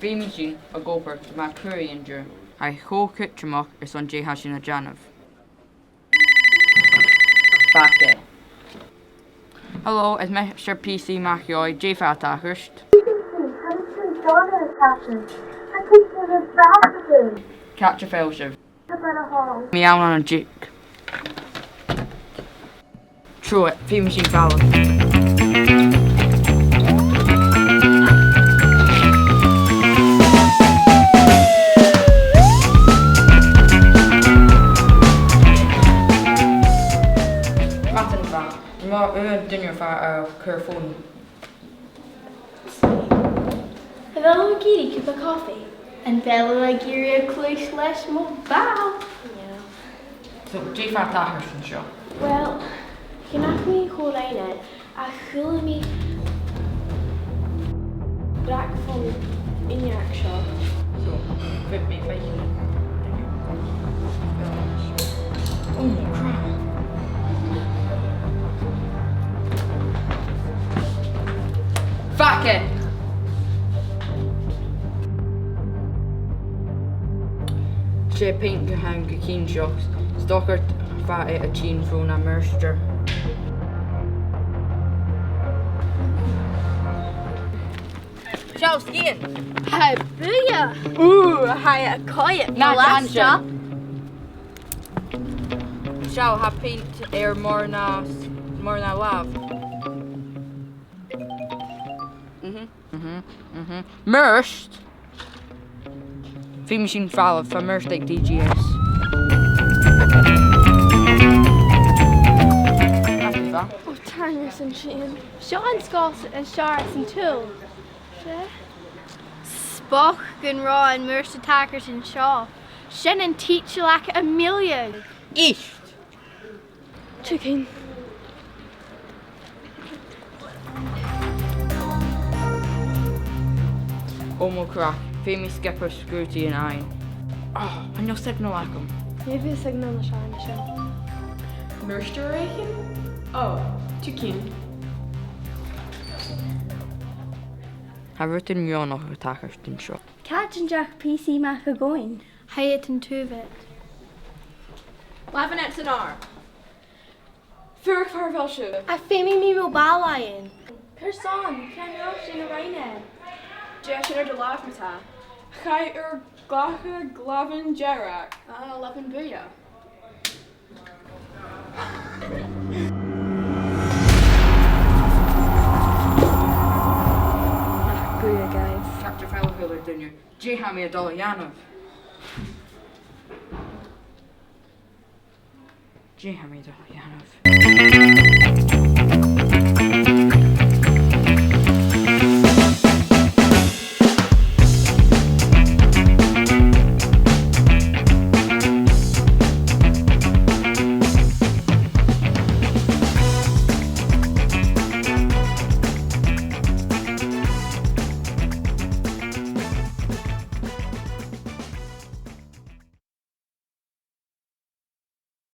FilmG a gobhar má cuaíonn ha chócitramach son dé sin a Janamh. Bhaile. Hello, is Mr. PC Machioi, J Fat tachairt. Catch a fellowship. Meow on a jig. True it, FilmG Fallon. Dinner for Careful. Hello, Kitty, cup of coffee. And Bella Giria Cluish Lesh Bow. Yeah. So, J Fat tachairt an seo. Well, you knock me Ghobhainn a chuil me dragh from Ineach seo. So, fit me face. Oh, crap. Facke! Sé peint go hang go cín seocht, stochart fa a tín frún a merster. Ciao, skiing! Hi, Buidhe! Ooh, hi, a quiet. Na last tangent. Ciao, ha peint more na Làmh. Merst. FilmG Fallon for Merst like DGS. Oh, Tangers and Sheen. Sean Scott and Shars and Tool. Spock and Raw and Mercer Tackers and Shaw. Shen and Teach like a million. East. Chicken. Omo crack. Famous skipper Scrooty and I. Oh, and your signal like him. Maybe a signal on the shine show. Mersturation? Oh, chicken. Have written you noch a tachairt in shop. Catch and Jack PC Mac a going. Hayat and Tuvet. Lavanette an arm. Furk Farvelshu. A faming me mobile lion. Person, can you in a rain? Jasher de Làmh. Chai Glagha Glavin Jarak. Levin Buidhe. Buidhe, guys. Chapter fellow Hiller Dinner. J Hammy a Dollar J Hammy a Dollar